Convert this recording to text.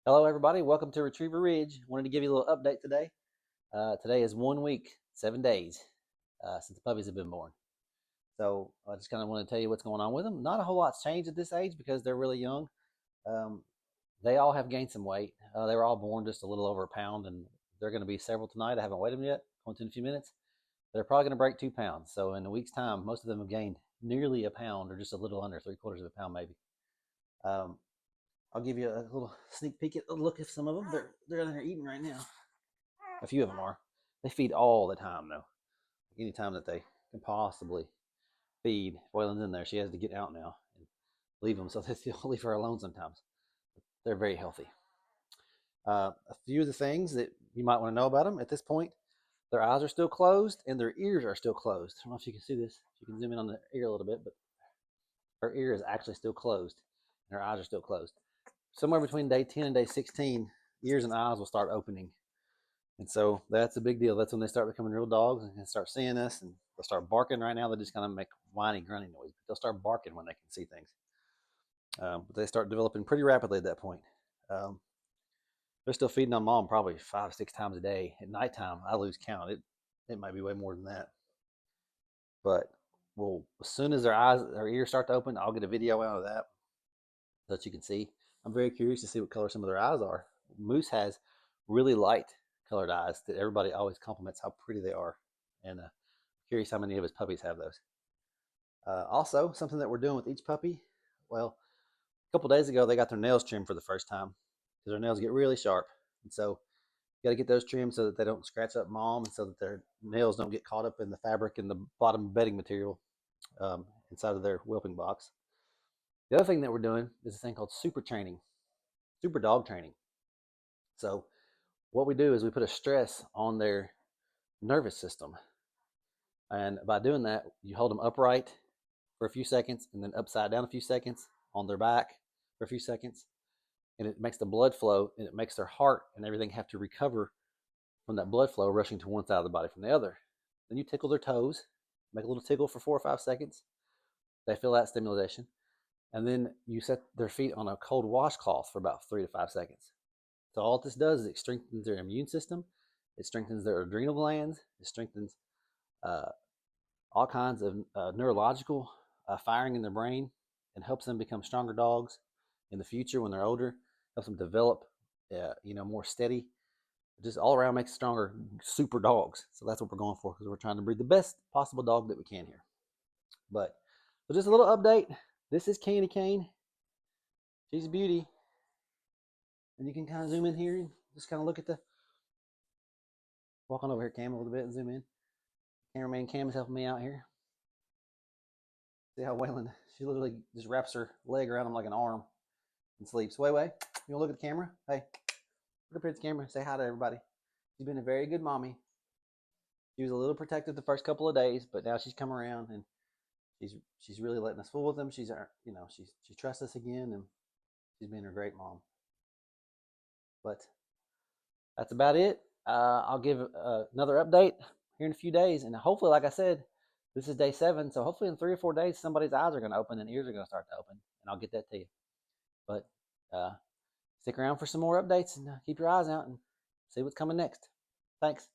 Hello everybody, welcome to Retriever Ridge. Wanted to give you a little update today. Today is 1 week, 7 days since the puppies have been born. So I just kind of want to tell you what's going on with them. Not a whole lot's changed at this age because they're really young. Um, they all have gained some weight. They were all born just a little over a pound, and they're going to be several tonight. I haven't weighed them yet, going to in a few minutes. They're probably going to break 2 pounds. So in a week's time, most of them have gained nearly a pound or just a little under 3/4 of a pound maybe. I'll give you a little sneak peek at a look at some of them. They're in there eating right now. A few of them are. They feed all the time though. Anytime that they can possibly feed. Waylon's in there. She has to get out now and leave them, so they leave her alone sometimes. They're very healthy. A few of the things that you might want to know about them at this point: their eyes are still closed and their ears are still closed. I don't know if you can see this. You can zoom in on the ear a little bit, but her ear is actually still closed and her eyes are still closed. Somewhere between day 10 and day 16, ears and eyes will start opening. And so that's a big deal. That's when they start becoming real dogs and can start seeing us, and they'll start barking. Right now, they just kind of make whiny, grunting noise. They'll start barking when they can see things. But they start developing pretty rapidly at that point. They're still feeding on mom probably 5, 6 times a day. At nighttime, I lose count. It might be way more than that. But well, as soon as their ears start to open, I'll get a video out of that so that you can see. I'm very curious to see what color some of their eyes are. Moose has really light colored eyes that everybody always compliments how pretty they are. And curious how many of his puppies have those. Also, something that we're doing with each puppy, well, a couple days ago, they got their nails trimmed for the first time because their nails get really sharp. And so you got to get those trimmed so that they don't scratch up mom and so that their nails don't get caught up in the fabric and the bottom bedding material inside of their whelping box. The other thing that we're doing is a thing called super training, super dog training. So what we do is we put a stress on their nervous system. And by doing that, you hold them upright for a few seconds and then upside down a few seconds, on their back for a few seconds. And it makes the blood flow, and it makes their heart and everything have to recover from that blood flow rushing to one side of the body from the other. Then you tickle their toes, make a little tickle for 4 or 5 seconds. They feel that stimulation. And then you set their feet on a cold washcloth for about 3 to 5 seconds. So all this does is it strengthens their immune system, it strengthens their adrenal glands, it strengthens all kinds of neurological firing in their brain, and helps them become stronger dogs in the future when they're older. Helps them develop, more steady. Just all around makes stronger, super dogs. So that's what we're going for, because we're trying to breed the best possible dog that we can here. But just a little update. This is Candy Cane. She's a beauty. And you can kind of zoom in here and just kind of look at walk on over here, Cam, a little bit and zoom in. Cameraman Cam is helping me out here. See how Waylon, she literally just wraps her leg around him like an arm and sleeps. Way, you wanna look at the camera? Hey, look up here at the camera. Say hi to everybody. She's been a very good mommy. She was a little protective the first couple of days, but now she's come around and she's really letting us fool with them. She trusts us again, and she's been a great mom. But that's about it. I'll give another update here in a few days, and hopefully, like I said, this is day 7, so hopefully in 3 or 4 days, somebody's eyes are going to open and ears are going to start to open, and I'll get that to you. But stick around for some more updates, and keep your eyes out and see what's coming next. Thanks.